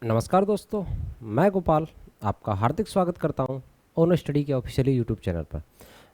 नमस्कार दोस्तों, मैं गोपाल आपका हार्दिक स्वागत करता हूं ओनो स्टडी के ऑफिशियली यूट्यूब चैनल पर।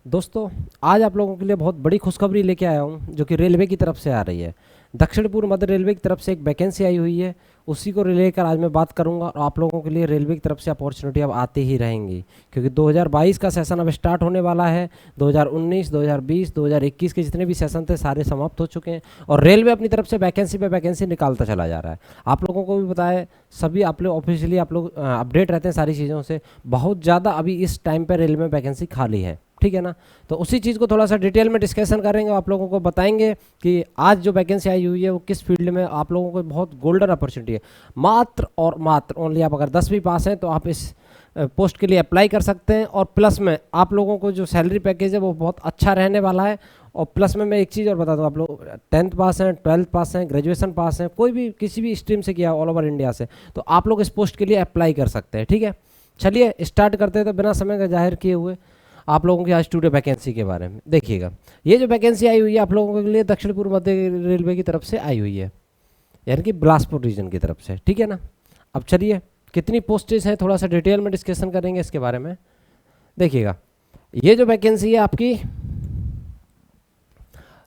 दोस्तों, आज आप लोगों के लिए बहुत बड़ी खुशखबरी लेके आया हूं जो कि रेलवे की तरफ से आ रही है। दक्षिण पूर्व मध्य रेलवे की तरफ से एक वैकेंसी आई हुई है, उसी को लेकर आज मैं बात करूंगा। और आप लोगों के लिए रेलवे की तरफ से अपॉर्चुनिटी अब आती ही रहेंगी, क्योंकि 2022 का सेशन अब स्टार्ट होने वाला है। 2019, 2020, 2021 के जितने भी सेशन थे सारे समाप्त हो चुके हैं और रेलवे अपनी तरफ से वैकेंसी पे वैकेंसी निकालता चला जा रहा है। आप लोगों को भी पता है, सभी आप लोग ऑफिशियली आप लोग अपडेट रहते हैं सारी चीज़ों से। बहुत ज़्यादा अभी इस टाइम पर रेलवे में वैकेंसी खाली है, ठीक है ना। तो उसी चीज़ को थोड़ा सा डिटेल में डिस्कशन करेंगे, आप लोगों को बताएंगे कि आज जो वैकेंसी आई हुई है वो किस फील्ड में आप लोगों को बहुत गोल्डन अपॉर्चुनिटी है। मात्र और मात्र ओनली आप अगर 10वीं पास हैं तो आप इस पोस्ट के लिए अप्लाई कर सकते हैं। और प्लस में आप लोगों को जो सैलरी पैकेज है वो बहुत अच्छा रहने वाला है। और प्लस में मैं एक चीज़ और बता दूँ, आप लोग 10th पास हैं, 12th पास हैं, ग्रेजुएशन पास हैं, कोई भी किसी भी स्ट्रीम से किया ऑल ओवर इंडिया से, तो आप लोग इस पोस्ट के लिए अप्लाई कर सकते हैं, ठीक है। चलिए स्टार्ट करते हैं। तो बिना समय का जाहिर किए हुए आप लोगों की आज टुडे वैकेंसी के बारे में देखिएगा। ये जो वैकेंसी आई हुई है आप लोगों के लिए दक्षिण पूर्व मध्य रेलवे की तरफ से आई हुई है, यानी कि बिलासपुर रीजन की तरफ से, ठीक है ना। अब चलिए कितनी पोस्टेज हैं थोड़ा सा डिटेल में डिस्कशन करेंगे इसके बारे में। देखिएगा, ये जो वैकेंसी है आपकी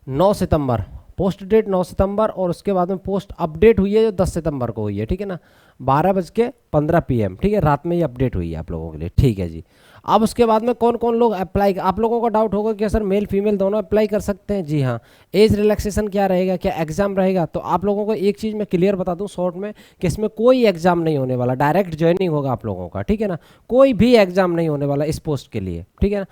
9 सितंबर, पोस्ट डेट 9 सितंबर और उसके बाद में पोस्ट अपडेट हुई है जो 10 सितंबर को हुई है, ठीक है ना। 12:15 PM, ठीक है, रात में ये अपडेट हुई है आप लोगों के लिए, ठीक है जी। अब उसके बाद में कौन कौन लोग अप्लाई, आप लोगों का डाउट होगा कि सर मेल फीमेल दोनों अप्लाई कर सकते हैं। जी हाँ, एज रिलैक्सेशन क्या रहेगा, क्या एग्जाम रहेगा, तो आप लोगों को एक चीज़ मैं क्लियर बता दूं शॉर्ट में कि इसमें कोई एग्जाम नहीं होने वाला, डायरेक्ट ज्वाइनिंग होगा आप लोगों का, ठीक है ना। कोई भी एग्जाम नहीं होने वाला इस पोस्ट के लिए, ठीक है ना।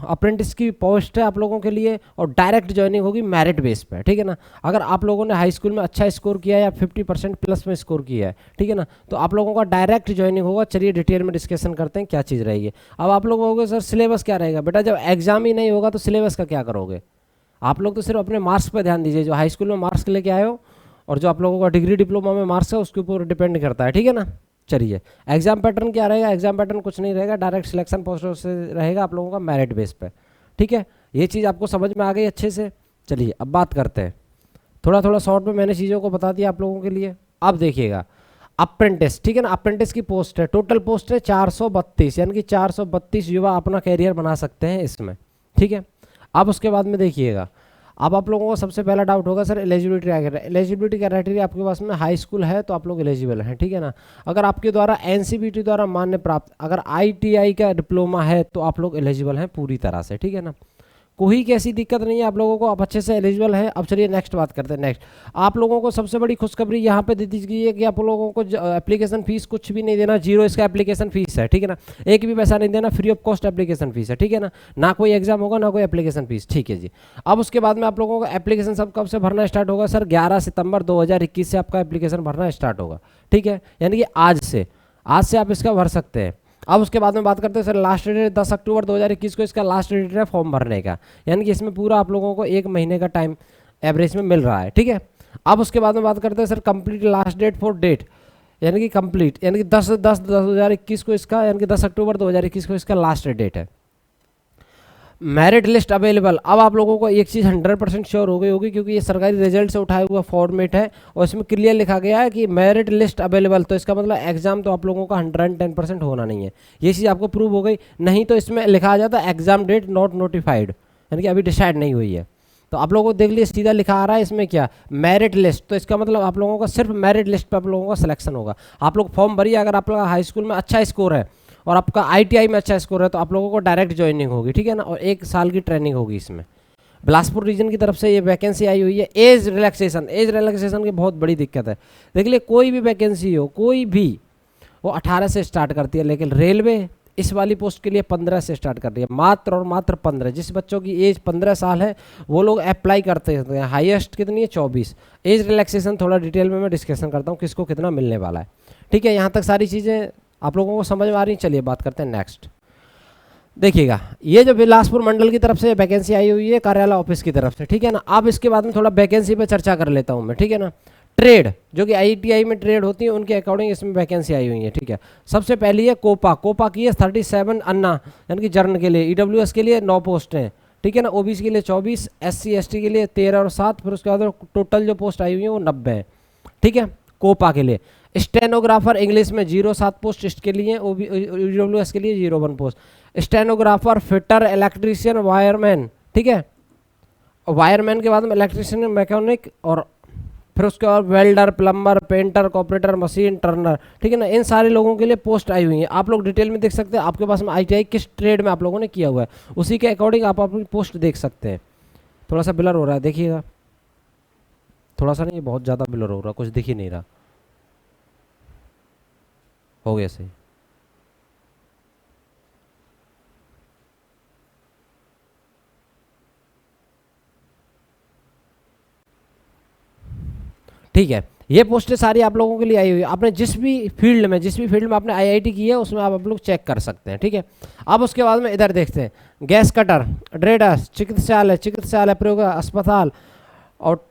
अप्रेंटिस की पोस्ट है आप लोगों के लिए और डायरेक्ट ज्वाइनिंग होगी मेरिट बेस पर, ठीक है ना। अगर आप लोगों ने हाई स्कूल में अच्छा स्कोर किया है या 50% प्लस में स्कोर किया है, ठीक है ना, तो आप लोगों का डायरेक्ट ज्वाइनिंग होगा। चलिए डिटेल में डिस्कशन करते हैं क्या चीज़ रहेगी। अब आप लोग कहोगे सर सिलेबस क्या रहेगा। बेटा जब एग्जाम ही नहीं होगा तो सिलेबस का क्या करोगे। आप लोग तो सिर्फ अपने मार्क्स पर ध्यान दीजिए, जो हाई स्कूल में मार्क्स लेके आए हो और जो आप लोगों का डिग्री डिप्लोमा में मार्क्स है उसके ऊपर डिपेंड करता है, ठीक है ना। चलिए एग्जाम पैटर्न क्या रहेगा। एग्जाम पैटर्न कुछ नहीं रहेगा, डायरेक्ट सिलेक्शन प्रोसेस से रहेगा आप लोगों का मेरिट बेस पे, ठीक है। ये चीज़ आपको समझ में आ गई अच्छे से। चलिए अब बात करते हैं, थोड़ा थोड़ा शॉर्ट में मैंने चीज़ों को बता दिया आप लोगों के लिए। अब देखिएगा अप्रेंटिस, ठीक है ना, अप्रेंटिस की पोस्ट है, टोटल पोस्ट है 432, यानी कि 432 युवा अपना कैरियर बना सकते हैं इसमें, ठीक है। अब उसके बाद में देखिएगा, अब आप लोगों को सबसे पहला डाउट होगा सर एलिजिबिलिटी क्या, एलिजिबिलिटी क्राइटेरिया आपके पास में हाई स्कूल है तो आप लोग एलिजिबल हैं, ठीक है ना। अगर आपके द्वारा एनसीबीटी द्वारा मान्य प्राप्त, अगर आईटीआई का डिप्लोमा है तो आप लोग एलिजिबल हैं पूरी तरह से, ठीक है ना। कोई कैसी दिक्कत नहीं है आप लोगों को, आप अच्छे से एलिजिबल हैं। अब चलिए नेक्स्ट बात करते हैं। नेक्स्ट आप लोगों को सबसे बड़ी खुशखबरी यहाँ पे दे दीजिए कि आप लोगों को एप्लीकेशन फीस कुछ भी नहीं देना, जीरो इसका एप्लीकेशन फीस है, ठीक है ना। एक भी पैसा नहीं देना, free of cost application fees है, ठीक है ना। ना कोई एग्जाम होगा ना कोई एप्लीकेशन फीस, ठीक है जी। अब उसके बाद में आप लोगों को एप्लीकेशन सब कब से भरना स्टार्ट होगा सर, 11 सितंबर 2021 से आपका एप्लीकेशन भरना स्टार्ट होगा, ठीक है, यानी कि आज से आप इसका भर सकते हैं। अब उसके बाद में बात करते हैं सर लास्ट डेट 10 अक्टूबर 2021 को इसका लास्ट डेट है फॉर्म भरने का, यानी कि इसमें पूरा आप लोगों को 1 महीने का टाइम एवरेज में मिल रहा है, ठीक है। अब उसके बाद में बात करते हैं sir complete last date for date, यानी कि कंप्लीट, यानी कि 10/10/2021 को इसका, यानी कि 10 अक्टूबर 2021 को इसका लास्ट डेट है। मेरिट लिस्ट अवेलेबल, अब आप लोगों को एक चीज़ 100% श्योर हो गई होगी क्योंकि ये सरकारी रिजल्ट से उठाया हुआ फॉर्मेट है और इसमें क्लियर लिखा गया है कि मेरिट लिस्ट अवेलेबल, तो इसका मतलब एग्जाम तो आप लोगों का 110% होना नहीं है। ये चीज़ आपको प्रूव हो गई, नहीं तो इसमें लिखा आ जाता एग्जाम डेट नॉट नोटिफाइड, यानी कि अभी डिसाइड नहीं हुई है। तो आप लोगों को देख लीजिए सीधा लिखा आ रहा है इसमें क्या, मेरिट लिस्ट, तो इसका मतलब आप लोगों का सिर्फ मेरिट लिस्ट पर आप लोगों का सिलेक्शन होगा। आप लोग फॉर्म भरिए, अगर आप लोग हाई स्कूल में अच्छा स्कोर है और आपका आईटीआई में अच्छा स्कोर है तो आप लोगों को डायरेक्ट ज्वाइनिंग होगी, ठीक है ना, और 1 साल की ट्रेनिंग होगी इसमें। बिलासपुर रीजन की तरफ से ये वैकेंसी आई हुई है। एज रिलैक्सेशन की बहुत बड़ी दिक्कत है। देख लिए कोई भी वैकेंसी हो, कोई भी, वो 18 से स्टार्ट करती है, लेकिन रेलवे इस वाली पोस्ट के लिए 15 से स्टार्ट कर रही है, मात्र और मात्र 15। जिस बच्चों की एज 15 साल है वो लोग अप्लाई करते हैं। हाईएस्ट कितनी है, 24। एज रिलैक्सेशन थोड़ा डिटेल में मैं डिस्कशन करता हूँ किसको कितना मिलने वाला है, ठीक है। यहाँ तक सारी चीज़ें आप लोगों को समझ में आ रही हैं। चलिए बात करते हैं नेक्स्ट। देखिएगा ये जो बिलासपुर मंडल की तरफ से वैकेंसी आई हुई है कार्यालय ऑफिस की तरफ से, ठीक है ना। अब इसके बाद में थोड़ा वैकेंसी पे चर्चा कर लेता हूँ मैं, ठीक है ना। ट्रेड जो कि आईटीआई में ट्रेड होती है उनके अकॉर्डिंग इसमें वैकेंसी आई हुई है, ठीक है। सबसे पहली है कोपा की है 37 अन्ना, यानी कि जर्न के लिए। ईडब्ल्यूएस के लिए 9 पोस्ट हैं, ठीक है ना। ओबीसी के लिए 24, SC ST के लिए 13 और 7, फिर उसके बाद टोटल जो पोस्ट आई हुई है वो 90 है, ठीक है। कोपा के लिए। स्टेनोग्राफर इंग्लिश में 07 पोस्ट इसके लिए, OWS के लिए 01 post. Stenographer, fitter, electrician, wireman, ठीक है, वायरमैन के बाद में इलेक्ट्रीशियन, मैकेनिक, और फिर उसके बाद welder, plumber, painter, corporator, machine Turner, ठीक है ना। इन सारे लोगों के लिए पोस्ट आई हुई है, आप लोग डिटेल में देख सकते हैं। आपके पास में ITI किस ट्रेड में आप लोगों ने किया हुआ है, उसी के अकॉर्डिंग आप अपनी पोस्ट देख सकते हैं। थोड़ा सा ब्लर हो रहा है, देखिएगा, थोड़ा सा नहीं, बहुत ज़्यादा ब्लर हो रहा, कुछ दिख ही नहीं रहा। हो गया सही। ठीक है, ये पोस्टें सारी आप लोगों के लिए आई हुई है। आपने जिस भी फील्ड में आपने IIT की है उसमें आप लोग चेक कर सकते हैं, ठीक है। अब उसके बाद में इधर देखते हैं, गैस कटर, ड्रेडर, चिकित्सालय प्रयोग अस्पताल, और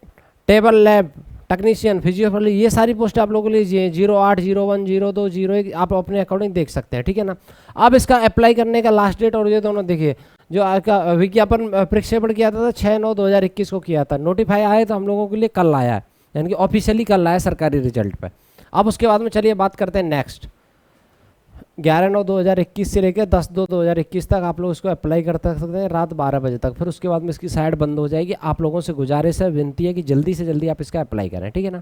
टेबल लैब टेक्नीशियन, फिजियोथेरेपी, ये सारी पोस्ट आप लोगों के लिए 08, 01, 02, 01 आप अपने अकॉर्डिंग देख सकते हैं, ठीक है ना। अब इसका अप्लाई करने का लास्ट डेट और ये दोनों देखिए, जो आपका विज्ञापन प्रक्षेपण किया था 6/9/2021 को किया था। नोटिफाई आए तो हम लोगों के लिए कल आया है, यानी कि ऑफिशियली कल आया सरकारी रिजल्ट पे। अब उसके बाद में चलिए बात करते हैं नेक्स्ट, 11/9/2021 से लेकर 10/2/2021 तक आप लोग इसको अप्लाई कर सकते हैं रात 12 बजे तक। फिर उसके बाद में इसकी साइट बंद हो जाएगी। आप लोगों से गुजारिश है, विनती है कि जल्दी से जल्दी आप इसका अप्लाई करें, ठीक है ना।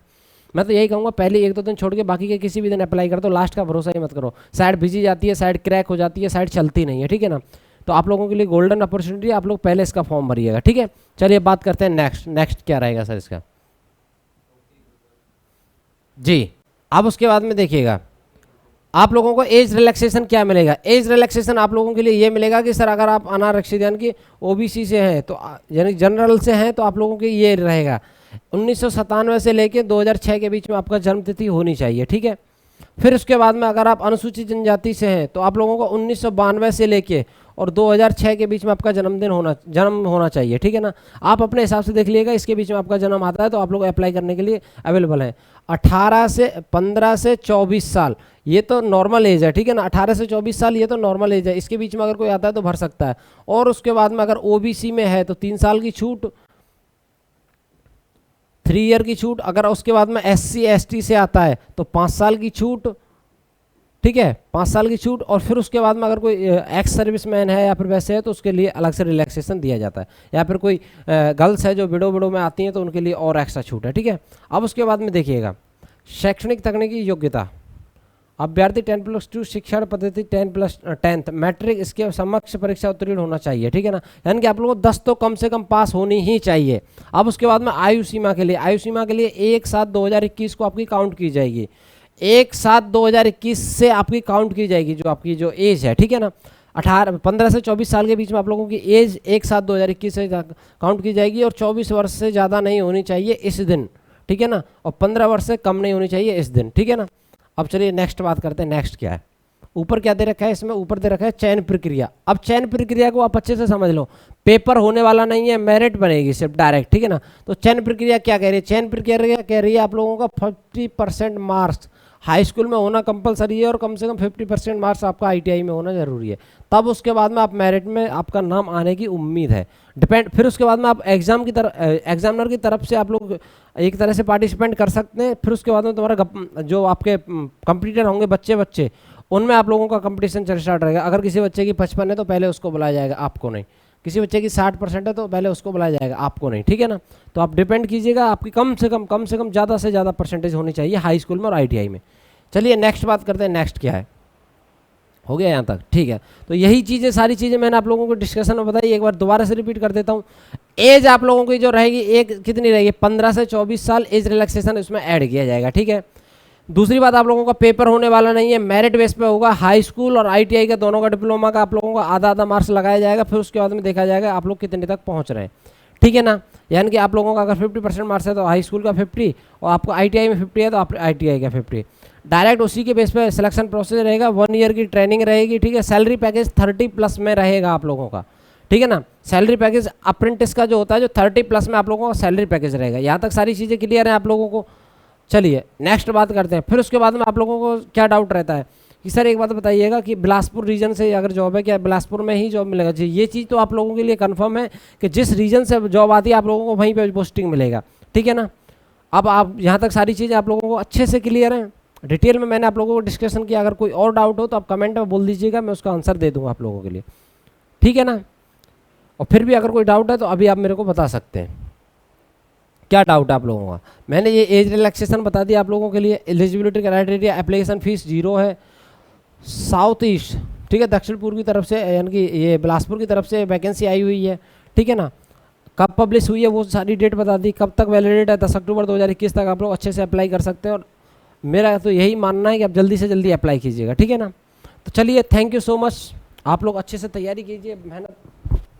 मैं तो यही कहूँगा, पहले 1-2 दिन छोड़ के बाकी के किसी भी दिन अप्लाई कर दो, लास्ट का भरोसा ही मत करो। साइट बिजी जाती है, साइट क्रैक हो जाती है, साइट चलती नहीं है, ठीक है ना। तो आप लोगों के लिए गोल्डन अपॉर्चुनिटी, आप लोग पहले इसका फॉर्म भरिएगा, ठीक है। चलिए बात करते हैं नेक्स्ट क्या रहेगा सर इसका जी। अब उसके बाद में देखिएगा, आप लोगों को एज रिलैक्सेशन क्या मिलेगा। एज रिलैक्सेशन आप लोगों के लिए ये मिलेगा कि सर अगर आप अनारक्षित यानी कि OBC से हैं, तो यानी जनरल से हैं, तो आप लोगों के ये रहेगा 1997 से लेके 2006 के बीच में आपका जन्म तिथि होनी चाहिए, ठीक है। फिर उसके बाद में अगर आप अनुसूचित जनजाति से हैं तो आप लोगों को 1992 से लेके और 2006 के बीच में आपका जन्म होना चाहिए, ठीक है ना। आप अपने हिसाब से देख लीजिएगा, इसके बीच में आपका जन्म आता है तो आप लोग अप्लाई करने के लिए अवेलेबल हैं। 15 से 24 साल ये तो नॉर्मल एज है, ठीक है ना। 18 से 24 साल ये तो नॉर्मल एज है, इसके बीच में अगर कोई आता है तो भर सकता है। और उसके बाद में अगर OBC में है तो 3 साल की छूट, 3 ईयर की छूट। अगर उसके बाद में SC ST से आता है तो 5 साल की छूट, ठीक है, 5 साल की छूट। और फिर उसके बाद में अगर कोई एक्स सर्विसमैन है या फिर वैसे है तो उसके लिए अलग से रिलैक्सेशन दिया जाता है। या फिर कोई गर्ल्स है जो विडो में आती हैं तो उनके लिए और एक्स्ट्रा छूट है, ठीक है। अब उसके बाद में देखिएगा, शैक्षणिक तकनीकी योग्यता, अभ्यर्थी 10+2 शिक्षण पद्धति 10 मैट्रिक इसके समक्ष परीक्षा उत्तीर्ण होना चाहिए, ठीक है ना। यानी कि आप लोगों को 10 तो कम से कम पास होनी ही चाहिए। अब उसके बाद में आयु सीमा के लिए 1/7/2021 को आपकी काउंट की जाएगी। 1/7/2021 से आपकी काउंट की जाएगी जो आपकी जो एज है, ठीक है ना। 15 से 24 साल के बीच में आप लोगों की एज 1/7/2021 से काउंट की जाएगी। और 24 वर्ष से ज़्यादा नहीं होनी चाहिए इस दिन, ठीक है ना। और 15 वर्ष से कम नहीं होनी चाहिए इस दिन, ठीक है ना। अब चलिए नेक्स्ट बात करते हैं, नेक्स्ट क्या है। ऊपर क्या दे रखा है, इसमें ऊपर दे रखा है चयन प्रक्रिया। अब चयन प्रक्रिया को आप अच्छे से समझ लो, पेपर होने वाला नहीं है, मेरिट बनेगी सिर्फ डायरेक्ट, ठीक है ना। तो चयन प्रक्रिया क्या कह रही है, चयन प्रक्रिया कह रही है आप लोगों का 50% मार्क्स हाई स्कूल में होना कंपलसरी है और कम से कम 50% मार्क्स आपका ITI में होना जरूरी है। तब उसके बाद में आप मेरिट में आपका नाम आने की उम्मीद है, डिपेंड। फिर उसके बाद में आप एग्जामिनर की तरफ से आप लोग एक तरह से पार्टिसिपेंट कर सकते हैं। फिर उसके बाद में तुम्हारा जो आपके कंपटीटर होंगे बच्चे उनमें आप लोगों का कंपटीशन स्टार्ट रहेगा। अगर किसी बच्चे की 55 है तो पहले उसको बुलाया जाएगा, आपको नहीं। किसी बच्चे की 60% है तो पहले उसको बुलाया जाएगा, आपको नहीं, ठीक है ना। तो आप डिपेंड कीजिएगा, आपकी कम से कम ज़्यादा से ज़्यादा परसेंटेज होनी चाहिए हाई स्कूल में और ITI में। चलिए नेक्स्ट बात करते हैं, नेक्स्ट क्या है। हो गया यहाँ तक, ठीक है। तो यही चीज़ें सारी चीज़ें मैंने आप लोगों को डिस्कशन में बताई, एक बार दोबारा से रिपीट कर देता हूँ। एज आप लोगों की जो रहेगी एक कितनी रहेगी, 15 से 24 साल एज रिलैक्सेशन इसमें ऐड किया जाएगा, ठीक है। दूसरी बात, आप लोगों का पेपर होने वाला नहीं है, मेरिट बेस पे होगा। हाई स्कूल और ITI का दोनों का डिप्लोमा का आप लोगों को आधा मार्क्स लगाया जाएगा। फिर उसके बाद में देखा जाएगा आप लोग कितने तक पहुँच रहे हैं, ठीक है ना। यानी कि आप लोगों का अगर 50% मार्क्स है तो हाई स्कूल का 50 और आपको ITI में 50 है तो आप ITI का 50। डायरेक्ट उसी के बेस पे सिलेक्शन प्रोसेस रहेगा। 1 ईयर की ट्रेनिंग रहेगी, ठीक है। सैलरी पैकेज 30+ में रहेगा आप लोगों का, ठीक है ना। सैलरी पैकेज अप्रेंटिस का जो होता है जो 30+ में आप लोगों का सैलरी पैकेज रहेगा। यहाँ तक सारी चीज़ें क्लियर हैं आप लोगों को। चलिए नेक्स्ट बात करते हैं। फिर उसके बाद में आप लोगों को क्या डाउट रहता है कि सर एक बात बताइएगा कि बिलासपुर रीजन से अगर जॉब है क्या बिलासपुर में ही जॉब मिलेगा जी। ये चीज़ तो आप लोगों के लिए कंफर्म है कि जिस रीजन से जॉब आती है आप लोगों को वहीं पे पोस्टिंग मिलेगा, ठीक है ना। अब आप यहाँ तक सारी चीज़ें आप लोगों को अच्छे से क्लियर हैं, डिटेल में मैंने आप लोगों को डिस्कशन किया। अगर कोई और डाउट हो तो आप कमेंट में बोल दीजिएगा, मैं उसका आंसर दे दूँगा आप लोगों के लिए, ठीक है ना। और फिर भी अगर कोई डाउट है तो अभी आप मेरे को बता सकते हैं, क्या डाउट है आप लोगों का। मैंने ये एज रिलैक्सेशन बता दिया आप लोगों के लिए। एलिजिबिलिटी क्राइटेरिया, एप्लीकेशन फीस 0 है। साउथ ईस्ट, ठीक है, दक्षिण पूर्व की तरफ से, यानी कि ये बिलासपुर की तरफ से वैकेंसी आई हुई है, ठीक है ना। कब पब्लिश हुई है वो सारी डेट बता दी, कब तक वैलिडेट है, 10 अक्टूबर 2021 तक आप लोग अच्छे से अप्लाई कर सकते हैं। और मेरा तो यही मानना है कि आप जल्दी से जल्दी अप्लाई कीजिएगा, ठीक है ना। तो चलिए, थैंक यू सो मच। आप लोग अच्छे से तैयारी कीजिए, मेहनत,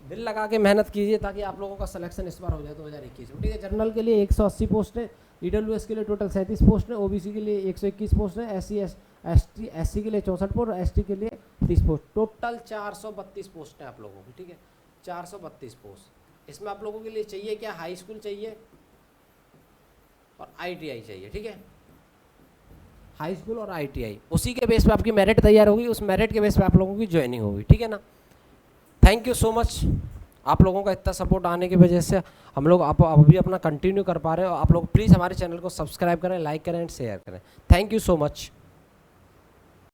दिल लगा के मेहनत कीजिए, ताकि आप लोगों का सिलेक्शन इस बार हो जाए 2021 में, ठीक है। जनरल के लिए 180 पोस्ट है, ईडब्ल्यूएस के लिए टोटल 37 पोस्ट है, ओबीसी के लिए 121 पोस्ट है, एससी के लिए 64 पोस्ट, एसटी के लिए 30 पोस्ट, टोटल 432 पोस्ट है आप लोगों की, ठीक है, 432 पोस्ट। इसमें आप लोगों के लिए चाहिए क्या, हाई स्कूल चाहिए और आईटीआई चाहिए, ठीक है, हाई स्कूल और आईटीआई। उसी के बेस पे आपकी मेरिट तैयार होगी, उस मेरिट के बेस पे आप लोगों की ज्वाइनिंग होगी, ठीक है ना। थैंक यू सो मच, आप लोगों का इतना सपोर्ट आने की वजह से हम लोग आप अभी अपना कंटिन्यू कर पा रहे हो। आप लोग प्लीज़ हमारे चैनल को सब्सक्राइब करें, लाइक करें एंड शेयर करें। Thank you so much.